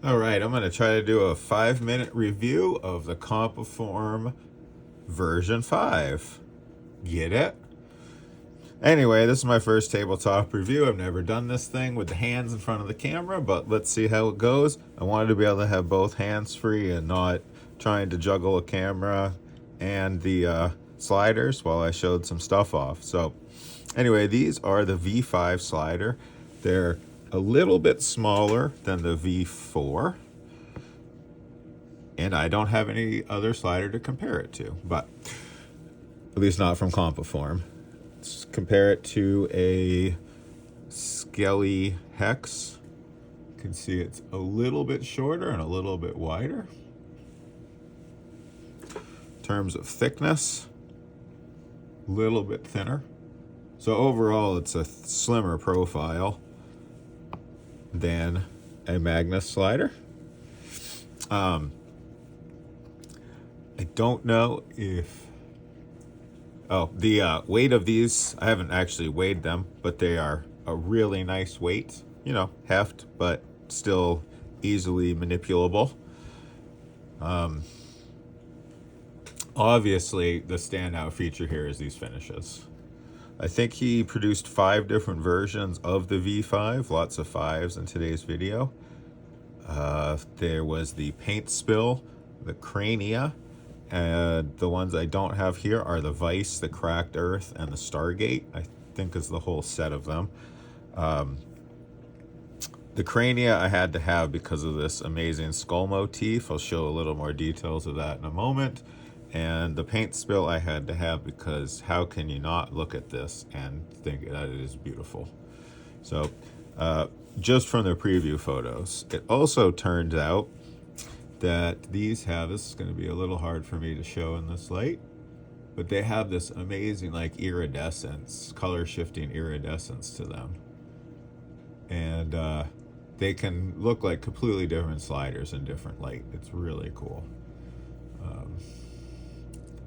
All right, I'm going to try to do a 5-minute review of the Compoform version 5. Get it? Anyway, this is my first tabletop review. I've never done this thing with the hands in front of the camera, but let's see how it goes. I wanted to be able to have both hands free and not trying to juggle a camera and the sliders while I showed some stuff off. So anyway, these are the V5 slider. They're a little bit smaller than the V4. And I don't have any other slider to compare it to, but at least not from Compoform. Let's compare it to a Skelly Hex. You can see it's a little bit shorter and a little bit wider. In terms of thickness, a little bit thinner. So overall, it's a slimmer profile than a Magnus slider. I don't know if... Oh, the weight of these, I haven't actually weighed them, but they are a really nice weight. You know, heft, but still easily manipulable. Obviously, the standout feature here is these finishes. I think he produced 5 different versions of the V5, lots of 5s in today's video. There was the paint spill, the crania, and the ones I don't have here are the Vice, the Cracked Earth, and the Stargate. I think is the whole set of them. The crania I had to have because of this amazing skull motif. I'll show a little more details of that in a moment. And the paint spill I had to have because how can you not look at this and think that it is beautiful? So just from the preview photos, it also turned out that these have, this is going to be a little hard for me to show in this light, but they have this amazing like iridescence, color shifting iridescence to them. And they can look like completely different sliders in different light. It's really cool.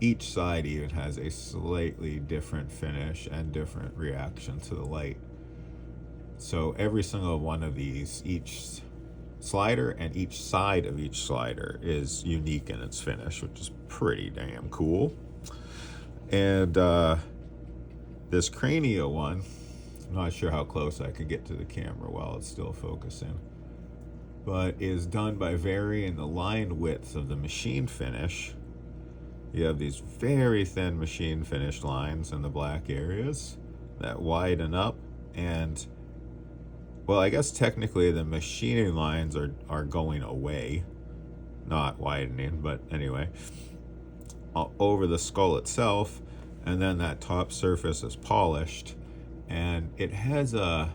Each side even has a slightly different finish and different reaction to the light. So every single one of these, each slider and each side of each slider is unique in its finish, which is pretty damn cool. And this crania one, I'm not sure how close I can get to the camera while it's still focusing, but is done by varying the line width of the machine finish. You have these very thin machine finished lines in the black areas that widen up, and well, I guess technically the machining lines are going away, not widening, but anyway, over the skull itself, and then that top surface is polished, and it has a,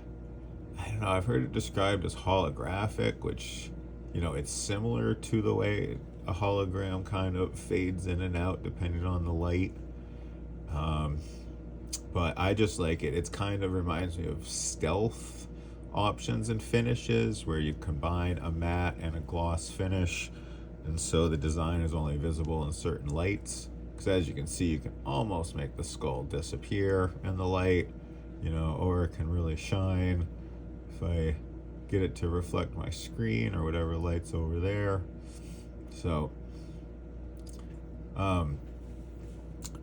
I don't know, I've heard it described as holographic, which, you know, it's similar to the way a hologram kind of fades in and out depending on the light. But I just like it. It's kind of reminds me of stealth options and finishes where you combine a matte and a gloss finish, and so the design is only visible in certain lights, because as you can see, you can almost make the skull disappear in the light, you know, or it can really shine if I get it to reflect my screen or whatever light's over there. So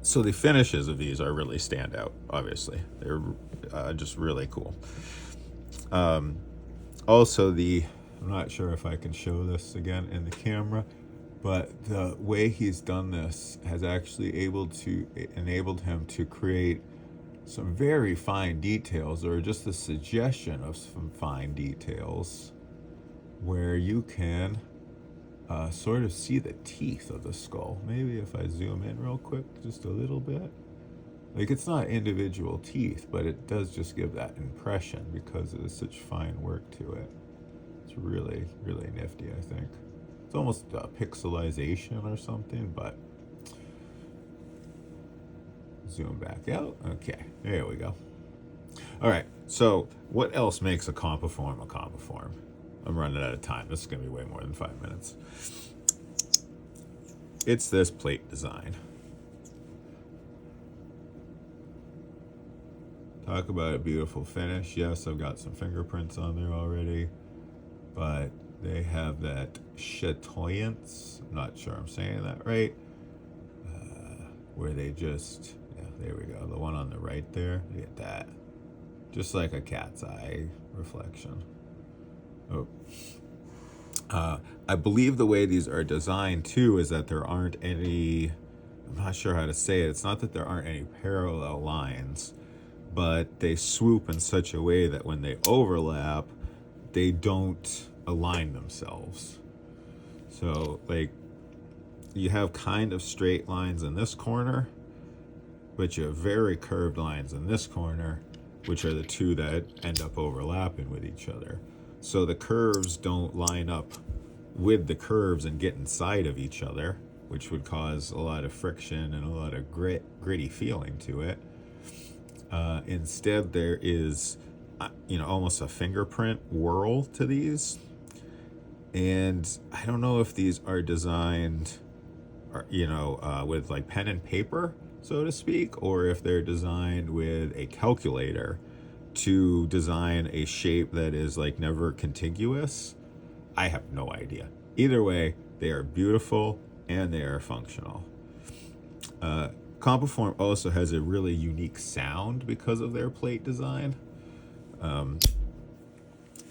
so the finishes of these are really standout, obviously. They're just really cool. Also, I'm not sure if I can show this again in the camera, but the way he's done this has actually enabled him to create some very fine details, or just the suggestion of some fine details, where you can sort of see the teeth of the skull. Maybe if I zoom in real quick, just a little bit. Like, it's not individual teeth, but it does just give that impression because there's such fine work to it. It's really, really nifty, I think. It's almost a pixelization or something, but zoom back out. Okay, there we go. All right, so what else makes a Compoform a Compoform? I'm running out of time. This is going to be way more than 5 minutes. It's this plate design. Talk about a beautiful finish. Yes, I've got some fingerprints on there already, but They have that chatoyance, I'm not sure I'm saying that right, where they just, yeah, there we go. The one on the right there, you get that. Just like a cat's eye reflection. Oh. I believe the way these are designed too is that there aren't any, I'm not sure how to say it. It's not that there aren't any parallel lines, but they swoop in such a way that when they overlap, they don't align themselves. So, like, you have kind of straight lines in this corner, but you have very curved lines in this corner, which are the two that end up overlapping with each other. So the curves don't line up with the curves and get inside of each other, which would cause a lot of friction and a lot of gritty feeling to it. Instead, there is, almost a fingerprint whirl to these. And I don't know if these are designed, with like pen and paper, so to speak, or if they're designed with a calculator to design a shape that is like never contiguous. I have no idea. Either way, they are beautiful and they are functional. Compoform also has a really unique sound because of their plate design.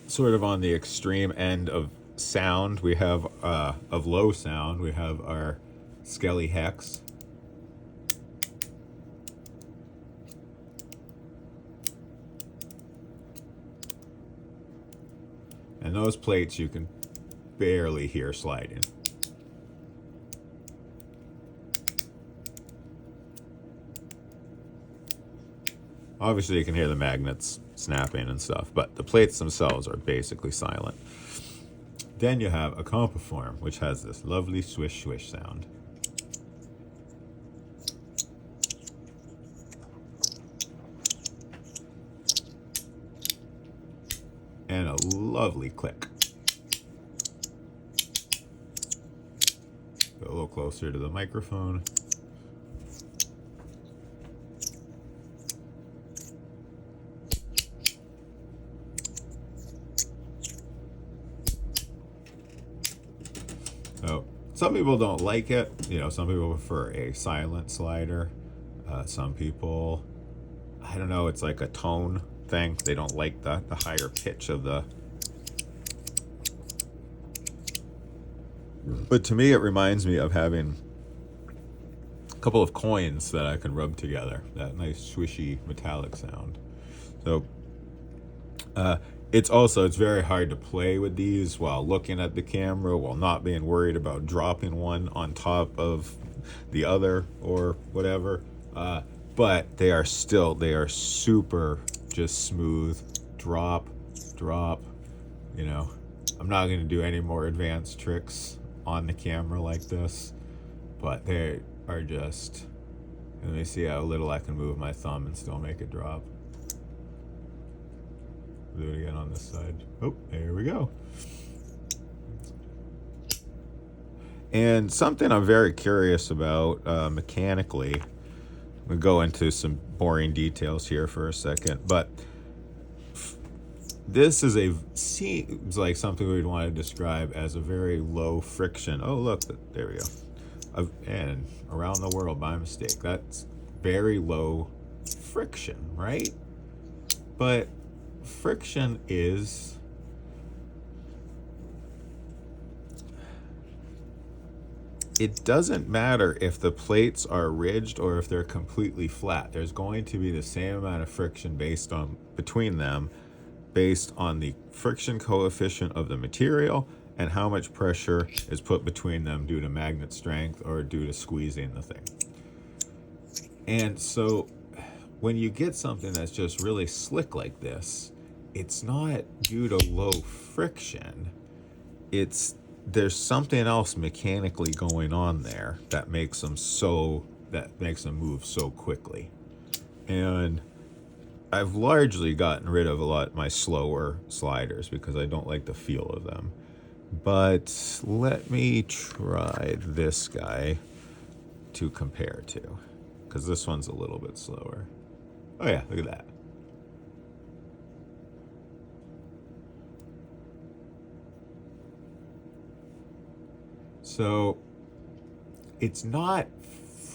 Sort of on the extreme end of sound, we have of low sound, we have our Skelly Hex. And those plates you can barely hear sliding. Obviously you can hear the magnets snapping and stuff, but the plates themselves are basically silent. Then you have a Compoform, which has this lovely swish swish sound. And a lovely click. Go a little closer to the microphone. So some people don't like it. Some people prefer a silent slider. Some people, I don't know, it's like a tone thing. They don't like the higher pitch of the. But to me, it reminds me of having a couple of coins that I can rub together. That nice swishy metallic sound. So it's very hard to play with these while looking at the camera, while not being worried about dropping one on top of the other or whatever. But they are super just smooth. Drop. I'm not going to do any more advanced tricks on the camera like this, but they are just, let me see how little I can move my thumb and still make it drop. Do it again on this side. Oh, there we go. And something I'm very curious about mechanically, we'll go into some boring details here for a second, but this seems like something we'd want to describe as a very low friction. Oh, look, there we go. And around the world by mistake. That's very low friction, right? But friction is, it doesn't matter if the plates are ridged or if they're completely flat. There's going to be the same amount of friction between them based on the friction coefficient of the material and how much pressure is put between them due to magnet strength or due to squeezing the thing. And so when you get something that's just really slick like this, it's not due to low friction. There's something else mechanically going on there that makes them move so quickly. And I've largely gotten rid of a lot of my slower sliders because I don't like the feel of them. But let me try this guy to compare to, because this one's a little bit slower. Oh yeah, look at that. So it's not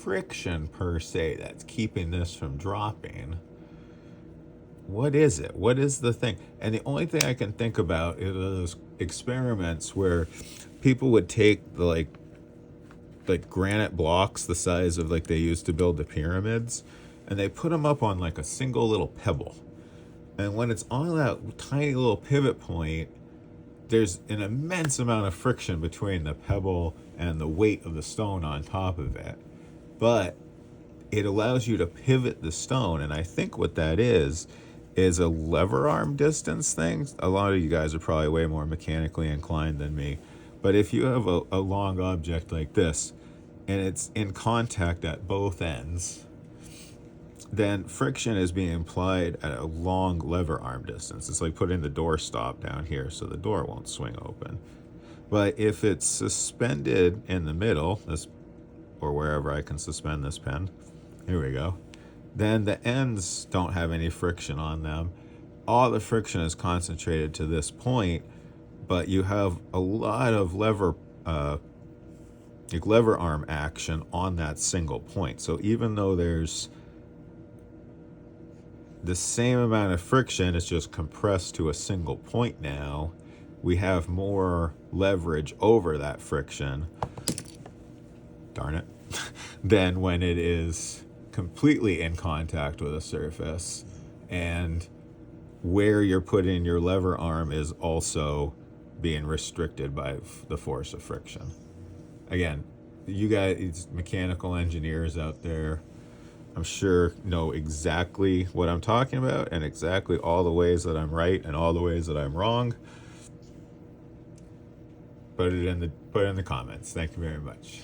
friction per se that's keeping this from dropping. What is it? What is the thing? And the only thing I can think about is those experiments where people would take the like granite blocks the size of like they used to build the pyramids, and they put them up on like a single little pebble. And when it's on that tiny little pivot point, there's an immense amount of friction between the pebble and the weight of the stone on top of it. But it allows you to pivot the stone, and I think what that is a lever arm distance thing. A lot of you guys are probably way more mechanically inclined than me. But if you have a long object like this, and it's in contact at both ends, then friction is being applied at a long lever arm distance. It's like putting the door stop down here so the door won't swing open. But if it's suspended in the middle, this, or wherever I can suspend this pen, here we go, then the ends don't have any friction on them. All the friction is concentrated to this point, but you have a lot of lever arm action on that single point. So even though there's the same amount of friction, it's just compressed to a single point now, we have more leverage over that friction, darn it, than when it is completely in contact with a surface, and where you're putting your lever arm is also being restricted by the force of friction. Again, you guys, mechanical engineers out there, I'm sure know exactly what I'm talking about and exactly all the ways that I'm right and all the ways that I'm wrong. Put it in the comments. Thank you very much.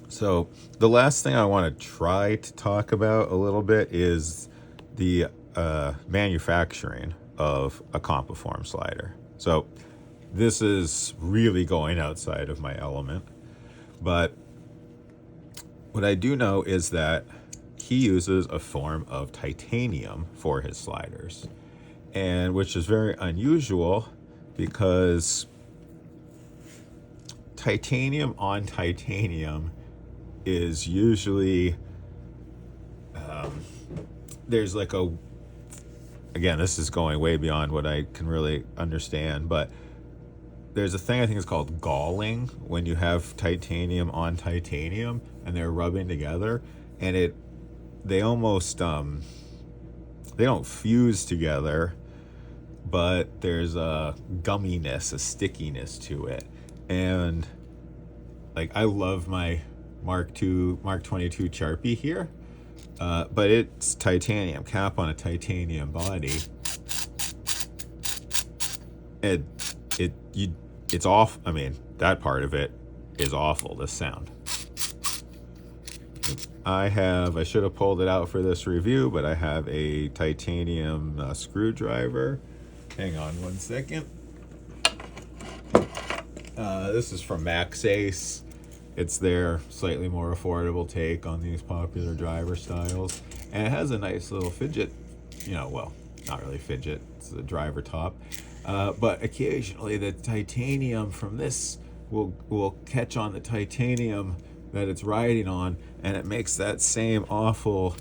So the last thing I want to try to talk about a little bit is the manufacturing of a Compoform slider. So this is really going outside of my element, but what I do know is that he uses a form of titanium for his sliders, and which is very unusual because titanium on titanium is usually there's like a, again, this is going way beyond what I can really understand, but there's a thing I think is called galling when you have titanium on titanium and they're rubbing together, and they almost they don't fuse together, but there's a gumminess, a stickiness to it. And like, I love my Mark 22 Sharpie here, but it's titanium cap on a titanium body. It's off. I mean, that part of it is awful, this sound. I should have pulled it out for this review, but I have a titanium screwdriver. Hang on one second. This is from MaxAce. It's their slightly more affordable take on these popular driver styles. And it has a nice little fidget, well, not really fidget, it's a driver top. But occasionally the titanium from this will catch on the titanium that it's riding on, and it makes that same awful,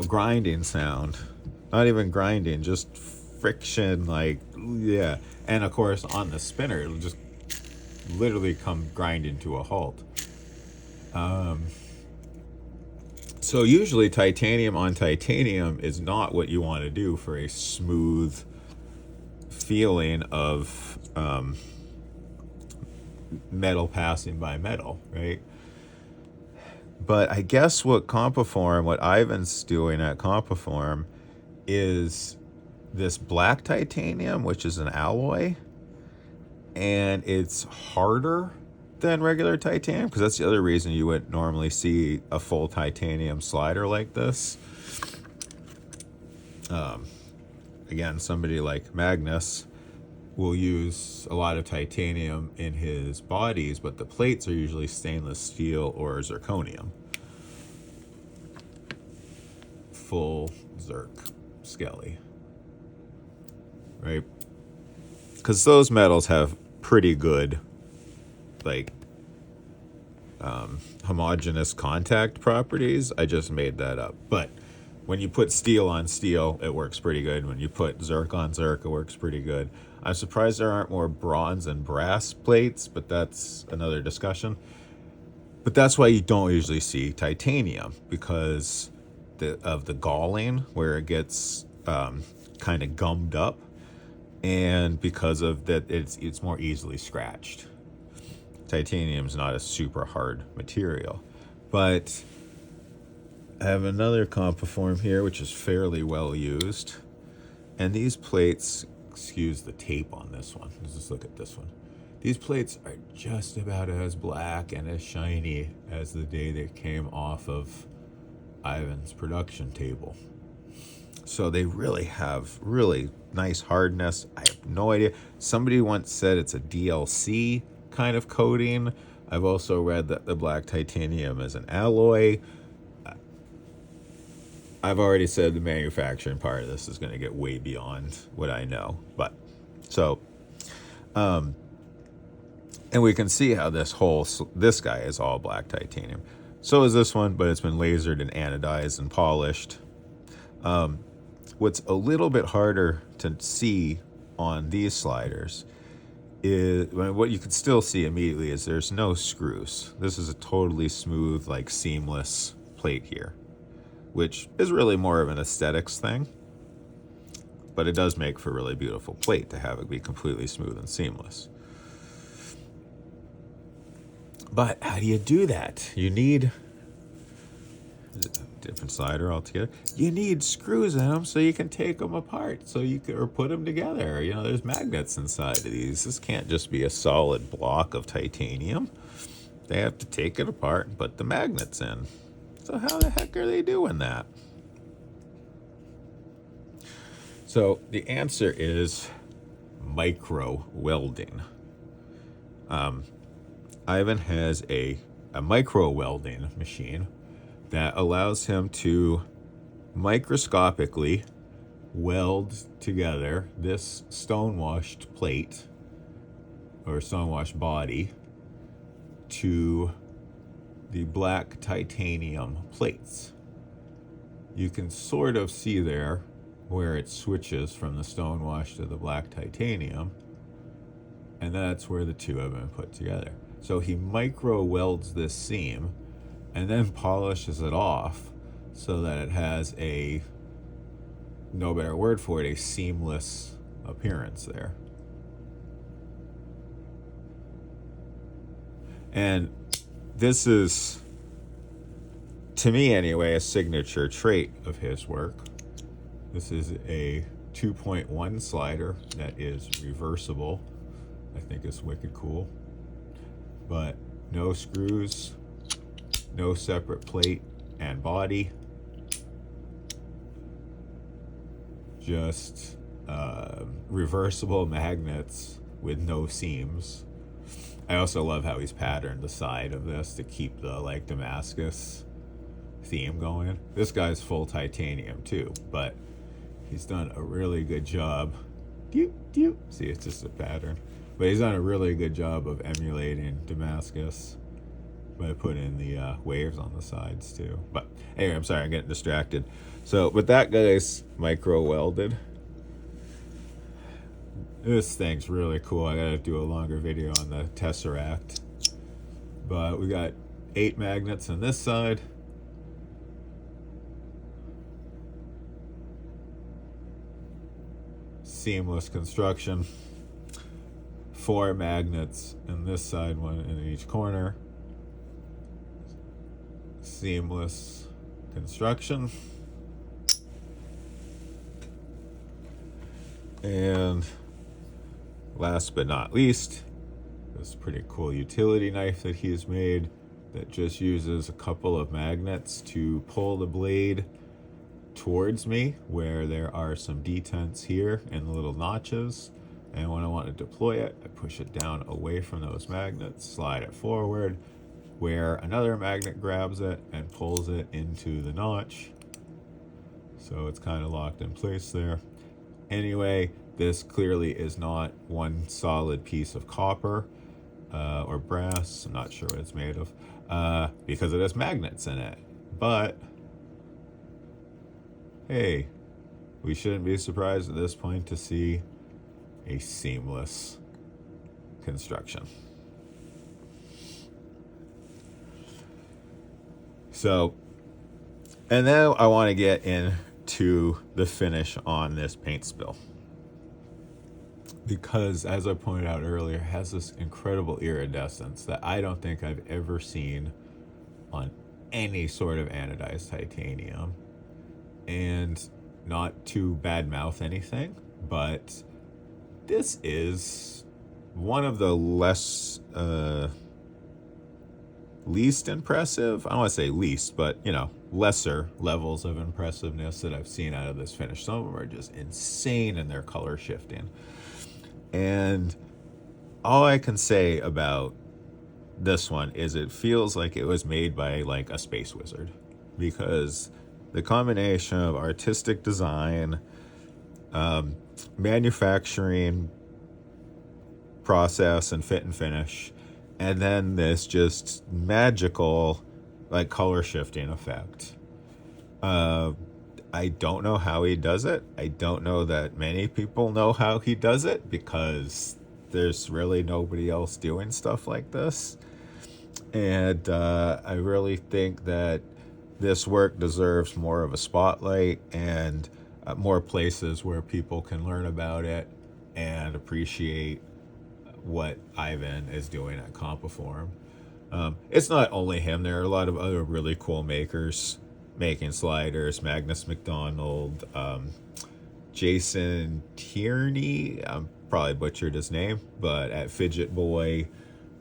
grinding sound. Not even grinding, just friction, like, yeah. And of course, on the spinner, it'll just literally come grinding to a halt. So usually titanium on titanium is not what you want to do for a smooth feeling of metal passing by metal, right? But I guess what Ivan's doing at Compoform is this black titanium, which is an alloy, and it's harder than regular titanium, because that's the other reason you would normally see a full titanium slider like this. Again, somebody like Magnus will use a lot of titanium in his bodies, but the plates are usually stainless steel or zirconium. Full Zirc Skelly. Right? Because those metals have pretty good, like, homogeneous contact properties. I just made that up. But when you put steel on steel, it works pretty good. When you put Zirc on Zirc, it works pretty good. I'm surprised there aren't more bronze and brass plates, but that's another discussion. But that's why you don't usually see titanium, because of the galling, where it gets kind of gummed up, and because of that, it's more easily scratched. Titanium's not a super hard material. But I have another Compoform here, which is fairly well used. And these plates, excuse the tape on this one. Let's just look at this one. These plates are just about as black and as shiny as the day they came off of Ivan's production table. So they really have really nice hardness. I have no idea. Somebody once said it's a DLC kind of coating. I've also read that the black titanium is an alloy. I've already said the manufacturing part of this is going to get way beyond what I know. But so, and we can see how this guy is all black titanium. So is this one, but it's been lasered and anodized and polished. What's a little bit harder to see on these sliders is, what you can still see immediately is there's no screws. This is a totally smooth, like seamless plate here, which is really more of an aesthetics thing, but it does make for a really beautiful plate to have it be completely smooth and seamless. But how do you do that? You need a different slider altogether. You need screws in them so you can take them apart, so you can, or put them together. You know, there's magnets inside of these. This can't just be a solid block of titanium. They have to take it apart and put the magnets in. So how the heck are they doing that? So the answer is micro welding. Ivan has a micro welding machine that allows him to microscopically weld together this stone-washed plate or stone-washed body to the black titanium plates. You can sort of see there where it switches from the stonewash to the black titanium, and that's where the two have been put together. So he micro welds this seam and then polishes it off so that it has a, no better word for it, a seamless appearance there. And this is, to me anyway, a signature trait of his work. This is a 2.1 slider that is reversible. I think it's wicked cool. But no screws, no separate plate and body. Just reversible magnets with no seams. I also love how he's patterned the side of this to keep the like Damascus theme going. This guy's full titanium too, but he's done a really good job. See, it's just a pattern. But he's done a really good job of emulating Damascus by putting the waves on the sides too. But anyway, I'm sorry, I'm getting distracted. So, but that guy's micro welded. This thing's really cool. I gotta do a longer video on the Tesseract. But we got 8 magnets on this side. Seamless construction. 4 magnets in this side, 1 in each corner. Seamless construction. And last but not least, this pretty cool utility knife that he has made that just uses a couple of magnets to pull the blade towards me where there are some detents here and the little notches. And when I want to deploy it, I push it down away from those magnets, slide it forward, where another magnet grabs it and pulls it into the notch. So it's kind of locked in place there. Anyway, This clearly is not one solid piece of copper or brass. I'm not sure what it's made of because it has magnets in it. But hey, we shouldn't be surprised at this point to see a seamless construction. So, and then I want to get into the finish on this paint spill. Because, as I pointed out earlier, it has this incredible iridescence that I don't think I've ever seen on any sort of anodized titanium. And not to badmouth anything, but this is one of the least impressive, I don't want to say least, but lesser levels of impressiveness that I've seen out of this finish. Some of them are just insane in their color shifting. And all I can say about this one is it feels like it was made by like a space wizard, because the combination of artistic design, manufacturing process and fit and finish, and then this just magical like color shifting effect. I don't know how he does it. I don't know that many people know how he does it, because there's really nobody else doing stuff like this. And I really think that this work deserves more of a spotlight and more places where people can learn about it and appreciate what Ivan is doing at Compoform. It's not only him. There are a lot of other really cool makers making sliders. Magnus McDonald, Jason Tierney, I'm probably butchered his name, but at Fidget Boy.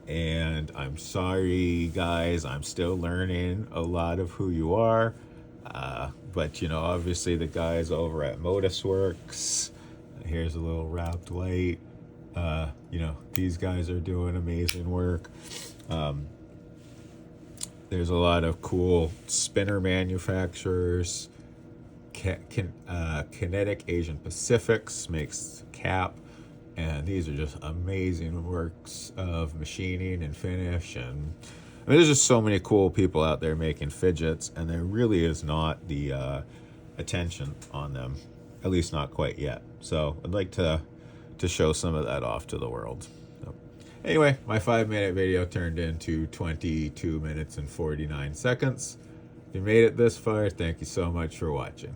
And I'm sorry, guys, I'm still learning a lot of who you are. But, obviously the guys over at Modus Works. Here's a little wrapped light. These guys are doing amazing work. There's a lot of cool spinner manufacturers. Kinetic Asian Pacifics makes cap. And these are just amazing works of machining and finish. And there's just so many cool people out there making fidgets. And there really is not the attention on them, at least not quite yet. So I'd like to show some of that off to the world. So, anyway, my 5-minute video turned into 22 minutes and 49 seconds. If you made it this far, thank you so much for watching.